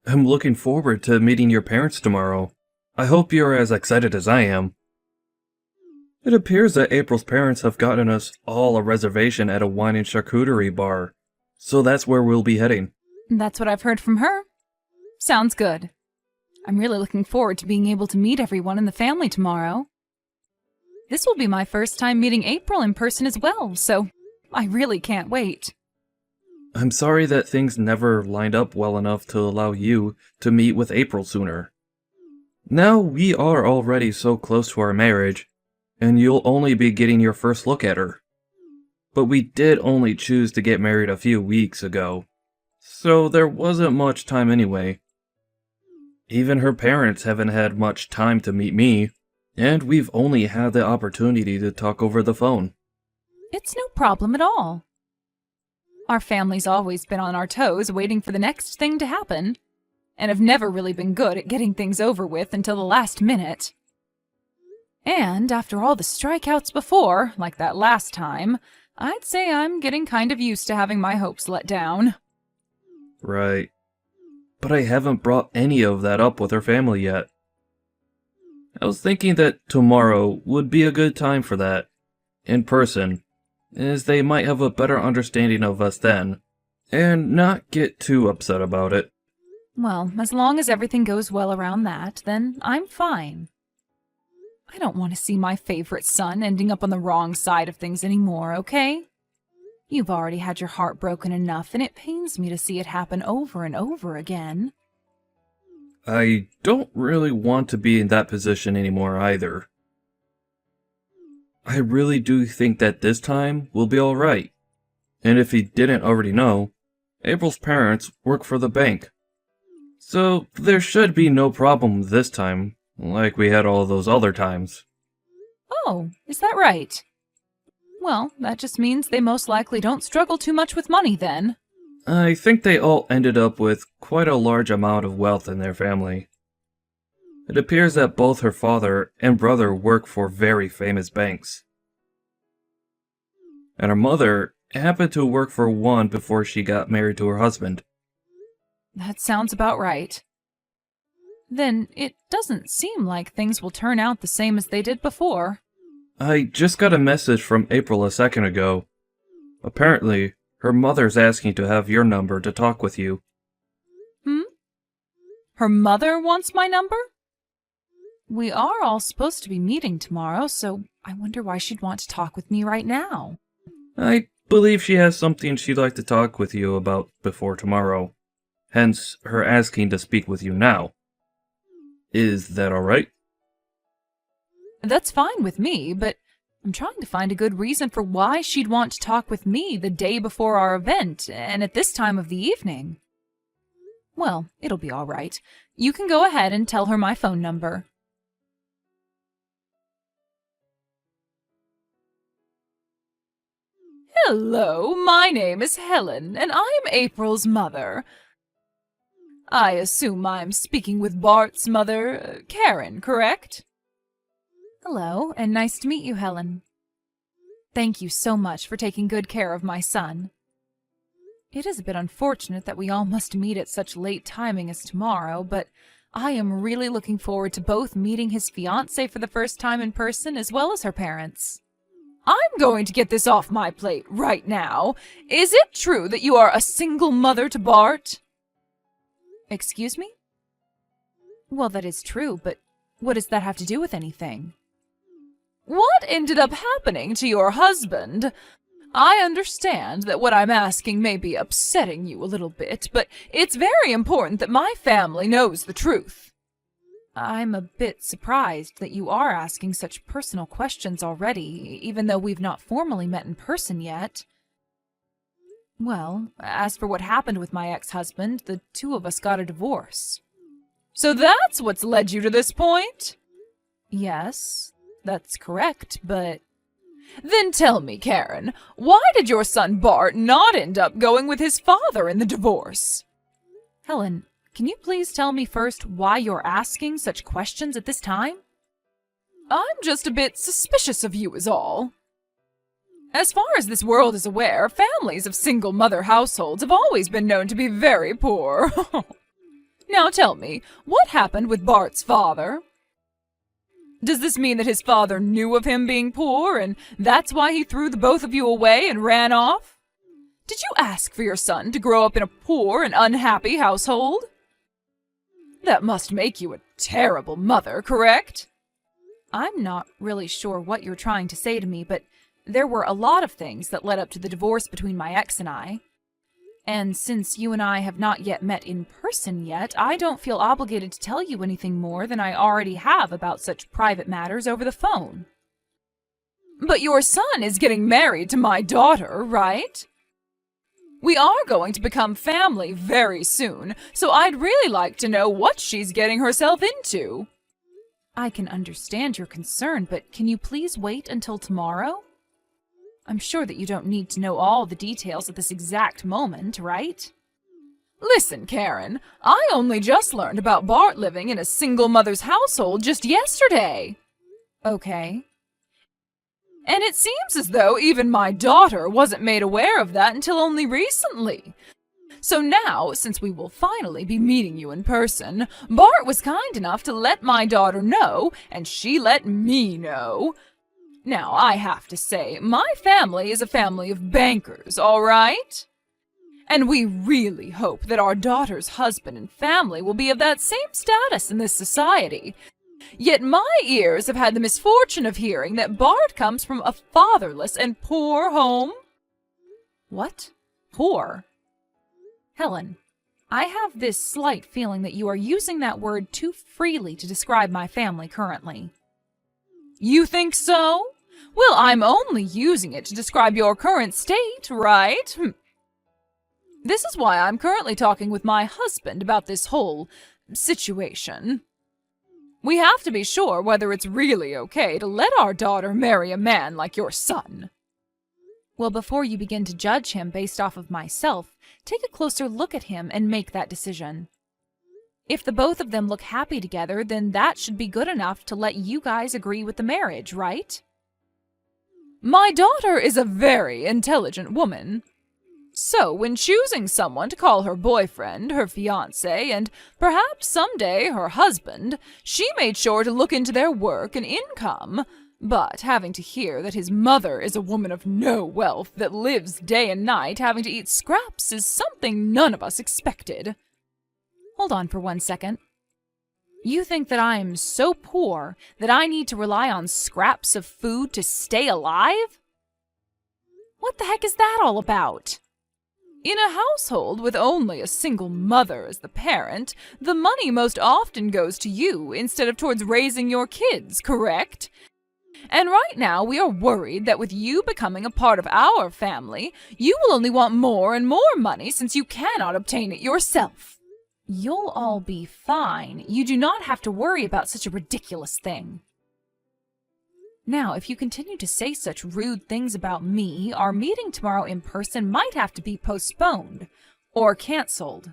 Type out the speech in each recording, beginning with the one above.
I'm looking forward to meeting your parents tomorrow. I hope you're as excited as I am. It appears that April's parents have gotten us all a reservation at a wine and charcuterie bar, so that's where we'll be heading. That's what I've heard from her. Sounds good. I'm really looking forward to being able to meet everyone in the family tomorrow. This will be my first time meeting April in person as well, so I really can't wait. I'm sorry that things never lined up well enough to allow you to meet with April sooner. Now we are already so close to our marriage, and you'll only be getting your first look at her. But we did only choose to get married a few weeks ago, so there wasn't much time anyway. Even her parents haven't had much time to meet me, and we've only had the opportunity to talk over the phone. It's no problem at all. Our family's always been on our toes waiting for the next thing to happen, and have never really been good at getting things over with until the last minute. And after all the strikeouts before, like that last time, I'd say I'm getting kind of used to having my hopes let down. Right. But I haven't brought any of that up with her family yet. I was thinking that tomorrow would be a good time for that, in person, as they might have a better understanding of us then, and not get too upset about it. Well, as long as everything goes well around that, then I'm fine. I don't want to see my favorite son ending up on the wrong side of things anymore, okay? You've already had your heart broken enough, and it pains me to see it happen over and over again. I don't really want to be in that position anymore either. I really do think that this time will be alright. And if you didn't already know, April's parents work for the bank. So there should be no problem this time, like we had all those other times. Oh, is that right? Well, that just means they most likely don't struggle too much with money then. I think they all ended up with quite a large amount of wealth in their family. It appears that both her father and brother work for very famous banks. And her mother happened to work for one before she got married to her husband. That sounds about right. Then it doesn't seem like things will turn out the same as they did before. I just got a message from April a second ago. Apparently, her mother's asking to have your number to talk with you. Her mother wants my number? We are all supposed to be meeting tomorrow, so I wonder why she'd want to talk with me right now. I believe she has something she'd like to talk with you about before tomorrow. Hence, her asking to speak with you now. Is that alright? That's fine with me, but I'm trying to find a good reason for why she'd want to talk with me the day before our event, and at this time of the evening. Well, it'll be all right. You can go ahead and tell her my phone number. Hello, my name is Helen, and I'm April's mother. I assume I'm speaking with Bart's mother, Karen, correct? Hello, and nice to meet you, Helen. Thank you so much for taking good care of my son. It is a bit unfortunate that we all must meet at such late timing as tomorrow, but I am really looking forward to both meeting his fiancée for the first time in person as well as her parents. I'm going to get this off my plate right now. Is it true that you are a single mother to Bart? Excuse me? Well, that is true, but what does that have to do with anything? What ended up happening to your husband? I understand that what I'm asking may be upsetting you a little bit, but it's very important that my family knows the truth. I'm a bit surprised that you are asking such personal questions already, even though we've not formally met in person yet. Well, as for what happened with my ex-husband, the two of us got a divorce. So that's what's led you to this point? Yes, that's correct, but... Then tell me, Karen, why did your son Bart not end up going with his father in the divorce? Helen, can you please tell me first why you're asking such questions at this time? I'm just a bit suspicious of you is all. As far as this world is aware, families of single-mother households have always been known to be very poor. Now tell me, what happened with Bart's father? Does this mean that his father knew of him being poor, and that's why he threw the both of you away and ran off? Did you ask for your son to grow up in a poor and unhappy household? That must make you a terrible mother, correct? I'm not really sure what you're trying to say to me, but there were a lot of things that led up to the divorce between my ex and I. And since you and I have not yet met in person yet, I don't feel obligated to tell you anything more than I already have about such private matters over the phone. But your son is getting married to my daughter, right? We are going to become family very soon, so I'd really like to know what she's getting herself into. I can understand your concern, but can you please wait until tomorrow? I'm sure that you don't need to know all the details at this exact moment, right? Listen, Karen, I only just learned about Bart living in a single mother's household just yesterday. Okay. And it seems as though even my daughter wasn't made aware of that until only recently. So now, since we will finally be meeting you in person, Bart was kind enough to let my daughter know, and she let me know. Now, I have to say, my family is a family of bankers, all right? And we really hope that our daughter's husband and family will be of that same status in this society. Yet my ears have had the misfortune of hearing that Bart comes from a fatherless and poor home. What? Poor? Helen, I have this slight feeling that you are using that word too freely to describe my family currently. You think so? Well, I'm only using it to describe your current state, right? This is why I'm currently talking with my husband about this whole situation. We have to be sure whether it's really okay to let our daughter marry a man like your son. Well, before you begin to judge him based off of myself, take a closer look at him and make that decision. If the both of them look happy together, then that should be good enough to let you guys agree with the marriage, right? My daughter is a very intelligent woman. So, when choosing someone to call her boyfriend, her fiancé, and perhaps someday her husband, she made sure to look into their work and income. But having to hear that his mother is a woman of no wealth that lives day and night having to eat scraps is something none of us expected. Hold on for 1 second. You think that I am so poor that I need to rely on scraps of food to stay alive? What the heck is that all about? In a household with only a single mother as the parent, the money most often goes to you instead of towards raising your kids, correct? And right now we are worried that with you becoming a part of our family, you will only want more and more money since you cannot obtain it yourself. You'll all be fine. You do not have to worry about such a ridiculous thing. Now, if you continue to say such rude things about me, our meeting tomorrow in person might have to be postponed or canceled.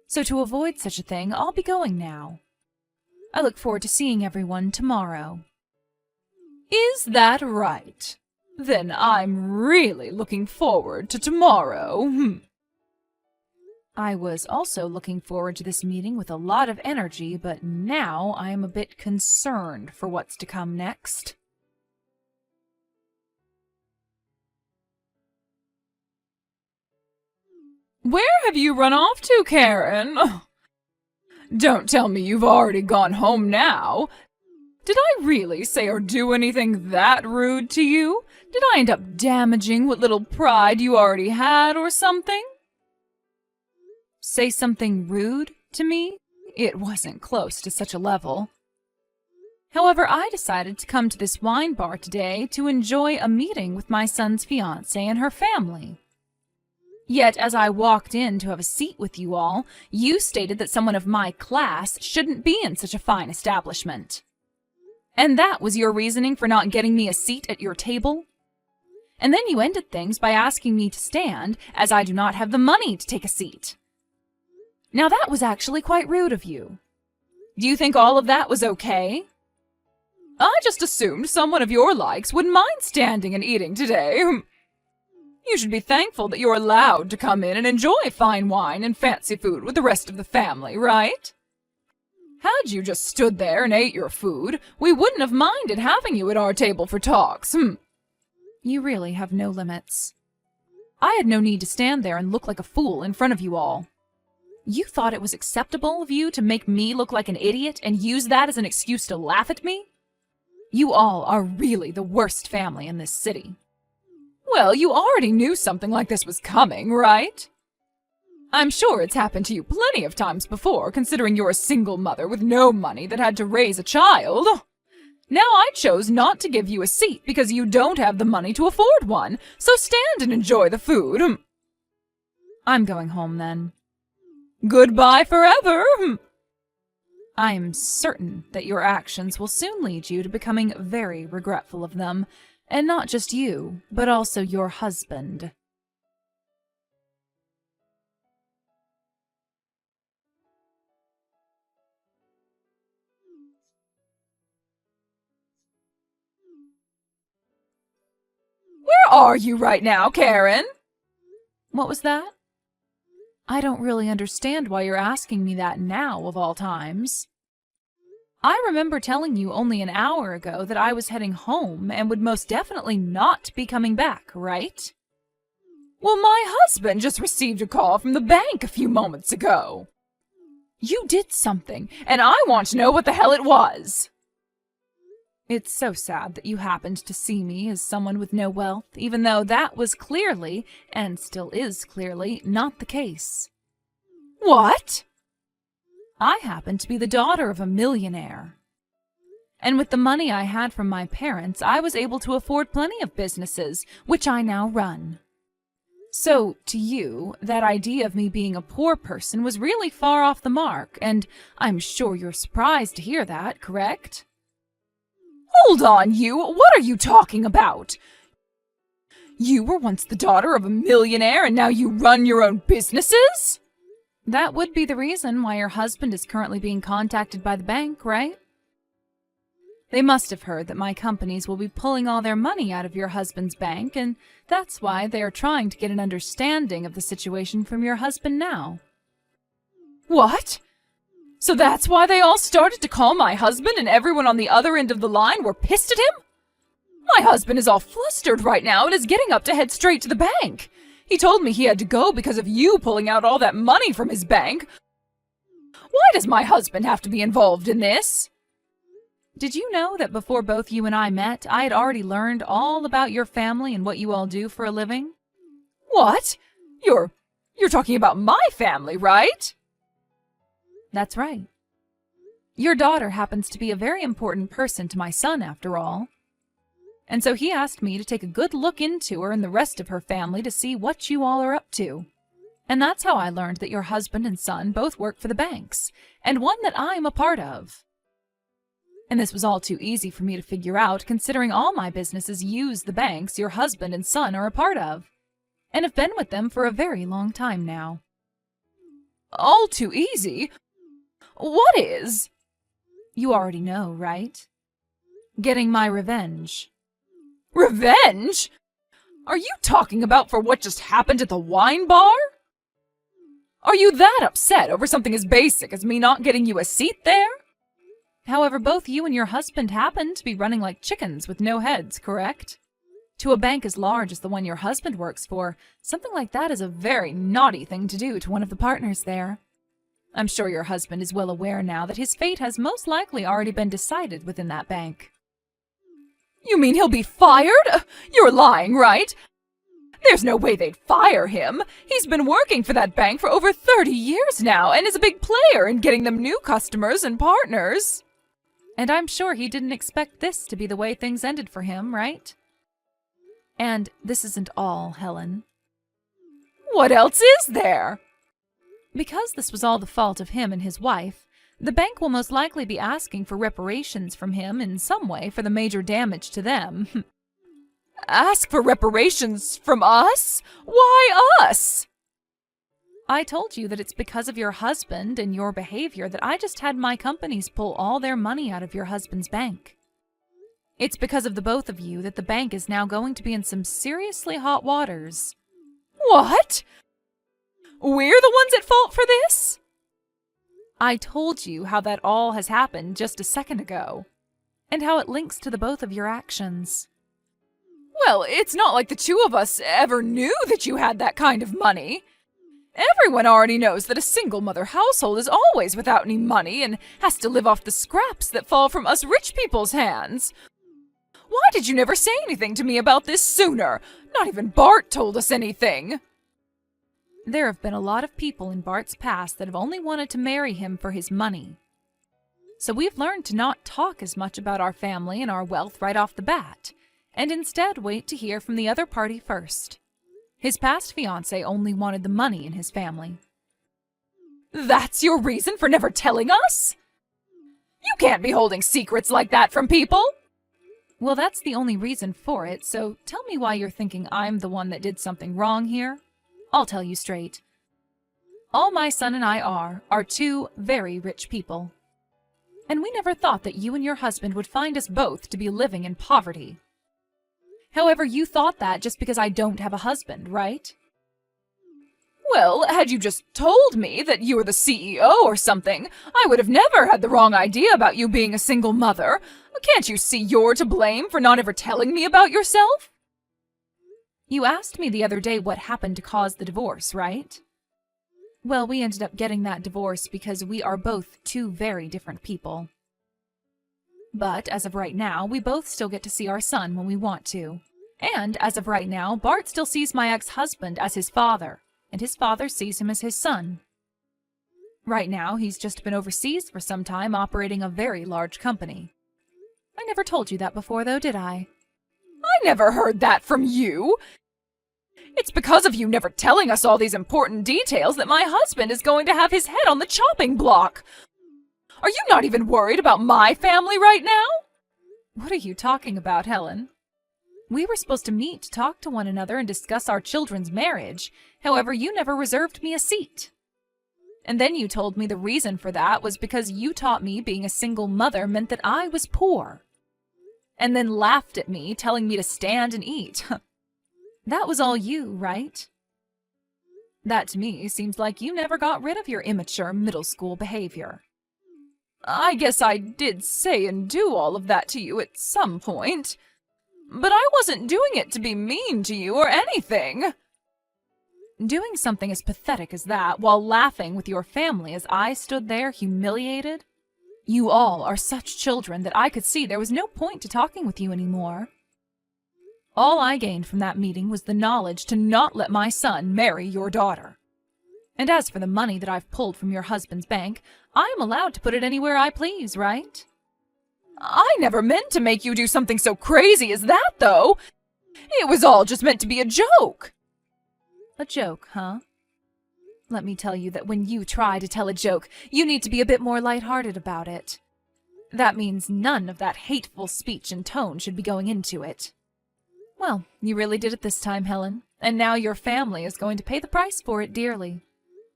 So to avoid such a thing, I'll be going now. I look forward to seeing everyone tomorrow. Is that right? Then I'm really looking forward to tomorrow. I was also looking forward to this meeting with a lot of energy, but now I am a bit concerned for what's to come next. Where have you run off to, Karen? Don't tell me you've already gone home now. Did I really say or do anything that rude to you? Did I end up damaging what little pride you already had or something? Say something rude to me? It wasn't close to such a level. However, I decided to come to this wine bar today to enjoy a meeting with my son's fiancée and her family. Yet, as I walked in to have a seat with you all, you stated that someone of my class shouldn't be in such a fine establishment. And that was your reasoning for not getting me a seat at your table? And then you ended things by asking me to stand, as I do not have the money to take a seat. Now that was actually quite rude of you. Do you think all of that was okay? I just assumed someone of your likes wouldn't mind standing and eating today. You should be thankful that you're allowed to come in and enjoy fine wine and fancy food with the rest of the family, right? Had you just stood there and ate your food, we wouldn't have minded having you at our table for talks. You really have no limits. I had no need to stand there and look like a fool in front of you all. You thought it was acceptable of you to make me look like an idiot and use that as an excuse to laugh at me? You all are really the worst family in this city. Well, you already knew something like this was coming, right? I'm sure it's happened to you plenty of times before, considering you're a single mother with no money that had to raise a child. Now I chose not to give you a seat because you don't have the money to afford one, so stand and enjoy the food. I'm going home then. Goodbye forever. I am certain that your actions will soon lead you to becoming very regretful of them, and not just you, but also your husband. Where are you right now, Karen? What was that? I don't really understand why you're asking me that now, of all times. I remember telling you only an hour ago that I was heading home and would most definitely not be coming back, right? Well, my husband just received a call from the bank a few moments ago. You did something, and I want to know what the hell it was. It's so sad that you happened to see me as someone with no wealth, even though that was clearly, and still is clearly, not the case. What? I happen to be the daughter of a millionaire. And with the money I had from my parents, I was able to afford plenty of businesses, which I now run. So, to you, that idea of me being a poor person was really far off the mark, and I'm sure you're surprised to hear that, correct? Hold on, you! What are you talking about? You were once the daughter of a millionaire and now you run your own businesses? That would be the reason why your husband is currently being contacted by the bank, right? They must have heard that my companies will be pulling all their money out of your husband's bank, and that's why they are trying to get an understanding of the situation from your husband now. What? So that's why they all started to call my husband and everyone on the other end of the line were pissed at him? My husband is all flustered right now and is getting up to head straight to the bank. He told me he had to go because of you pulling out all that money from his bank. Why does my husband have to be involved in this? Did you know that before both you and I met, I had already learned all about your family and what you all do for a living? What? You're talking about my family, right? That's right. Your daughter happens to be a very important person to my son, after all. And so he asked me to take a good look into her and the rest of her family to see what you all are up to. And that's how I learned that your husband and son both work for the banks, and one that I'm a part of. And this was all too easy for me to figure out, considering all my businesses use the banks your husband and son are a part of, and have been with them for a very long time now. All too easy? What is? You already know, right? Getting my revenge. Revenge? Are you talking about for what just happened at the wine bar? Are you that upset over something as basic as me not getting you a seat there? However, both you and your husband happen to be running like chickens with no heads, correct? To a bank as large as the one your husband works for, something like that is a very naughty thing to do to one of the partners there. I'm sure your husband is well aware now that his fate has most likely already been decided within that bank. You mean he'll be fired? You're lying, right? There's no way they'd fire him. He's been working for that bank for over 30 years now and is a big player in getting them new customers and partners. And I'm sure he didn't expect this to be the way things ended for him, right? And this isn't all, Helen. What else is there? Because this was all the fault of him and his wife, the bank will most likely be asking for reparations from him in some way for the major damage to them. Ask for reparations from us? Why us? I told you that it's because of your husband and your behavior that I just had my companies pull all their money out of your husband's bank. It's because of the both of you that the bank is now going to be in some seriously hot waters. What? We're the ones at fault for this? I told you how that all has happened just a second ago, and how it links to the both of your actions. Well, it's not like the two of us ever knew that you had that kind of money. Everyone already knows that a single-mother household is always without any money and has to live off the scraps that fall from us rich people's hands. Why did you never say anything to me about this sooner? Not even Bart told us anything. There have been a lot of people in Bart's past that have only wanted to marry him for his money. So we've learned to not talk as much about our family and our wealth right off the bat, and instead wait to hear from the other party first. His past fiancée only wanted the money in his family. That's your reason for never telling us? You can't be holding secrets like that from people. Well, that's the only reason for it, so tell me why you're thinking I'm the one that did something wrong here. I'll tell you straight. All my son and I are two very rich people. And we never thought that you and your husband would find us both to be living in poverty. However, you thought that just because I don't have a husband, right? Well, had you just told me that you were the CEO or something, I would have never had the wrong idea about you being a single mother. Can't you see you're to blame for not ever telling me about yourself? You asked me the other day what happened to cause the divorce, right? Well, we ended up getting that divorce because we are both two very different people. But as of right now, we both still get to see our son when we want to. And as of right now, Bart still sees my ex-husband as his father, and his father sees him as his son. Right now, he's just been overseas for some time operating a very large company. I never told you that before, though, did I? I never heard that from you! It's because of you never telling us all these important details that my husband is going to have his head on the chopping block! Are you not even worried about my family right now? What are you talking about, Helen? We were supposed to meet to talk to one another and discuss our children's marriage. However, you never reserved me a seat. And then you told me the reason for that was because you taught me being a single mother meant that I was poor. And then laughed at me, telling me to stand and eat. That was all you, right? That to me seems like you never got rid of your immature middle school behavior. I guess I did say and do all of that to you at some point. But I wasn't doing it to be mean to you or anything. Doing something as pathetic as that while laughing with your family as I stood there humiliated? You all are such children that I could see there was no point to talking with you anymore. All I gained from that meeting was the knowledge to not let my son marry your daughter. And as for the money that I've pulled from your husband's bank, I am allowed to put it anywhere I please, right? I never meant to make you do something so crazy as that, though. It was all just meant to be a joke. A joke, huh? Let me tell you that when you try to tell a joke, you need to be a bit more lighthearted about it. That means none of that hateful speech and tone should be going into it. Well, you really did it this time, Helen, and now your family is going to pay the price for it dearly.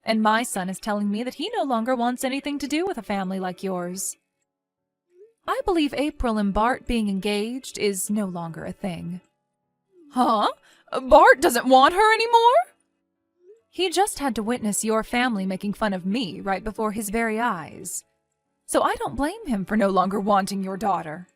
And my son is telling me that he no longer wants anything to do with a family like yours. I believe April and Bart being engaged is no longer a thing. Huh? Bart doesn't want her anymore? He just had to witness your family making fun of me right before his very eyes. So I don't blame him for no longer wanting your daughter.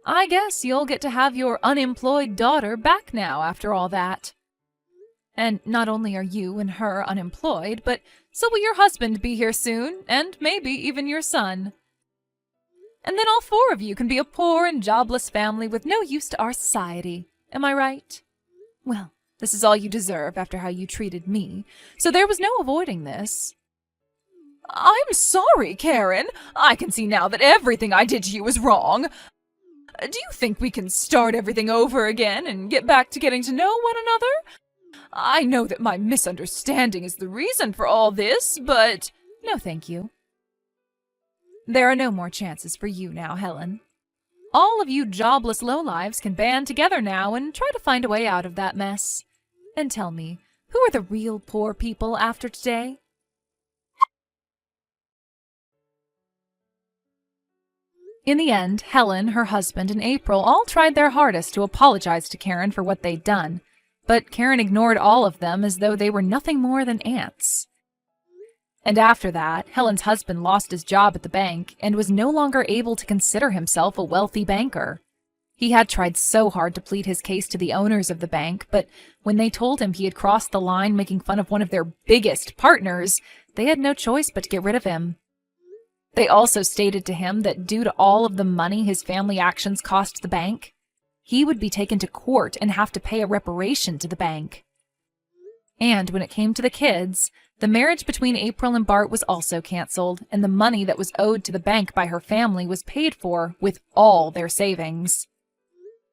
I guess you'll get to have your unemployed daughter back now after all that. And not only are you and her unemployed, but so will your husband be here soon, and maybe even your son. And then all four of you can be a poor and jobless family with no use to our society. Am I right? Well, this is all you deserve after how you treated me, so there was no avoiding this. I'm sorry, Karen. I can see now that everything I did to you was wrong. Do you think we can start everything over again and get back to getting to know one another? I know that my misunderstanding is the reason for all this, but no thank you. There are no more chances for you now, Helen. All of you jobless lowlives can band together now and try to find a way out of that mess. And tell me, who are the real poor people after today? In the end, Helen, her husband, and April all tried their hardest to apologize to Karen for what they'd done, but Karen ignored all of them as though they were nothing more than ants. And after that, Helen's husband lost his job at the bank and was no longer able to consider himself a wealthy banker. He had tried so hard to plead his case to the owners of the bank, but when they told him he had crossed the line making fun of one of their biggest partners, they had no choice but to get rid of him. They also stated to him that due to all of the money his family actions cost the bank, he would be taken to court and have to pay a reparation to the bank. And when it came to the kids, the marriage between April and Bart was also canceled, and the money that was owed to the bank by her family was paid for with all their savings.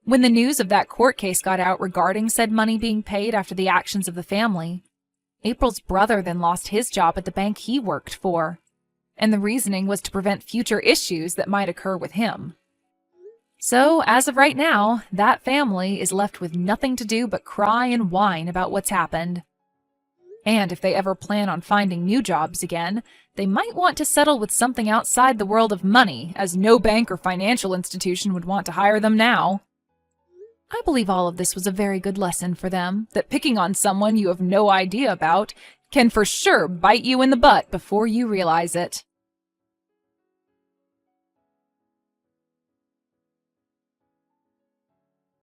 When the news of that court case got out regarding said money being paid after the actions of the family, April's brother then lost his job at the bank he worked for, and the reasoning was to prevent future issues that might occur with him. So, as of right now, that family is left with nothing to do but cry and whine about what's happened. And if they ever plan on finding new jobs again, they might want to settle with something outside the world of money, as no bank or financial institution would want to hire them now. I believe all of this was a very good lesson for them, that picking on someone you have no idea about can for sure bite you in the butt before you realize it.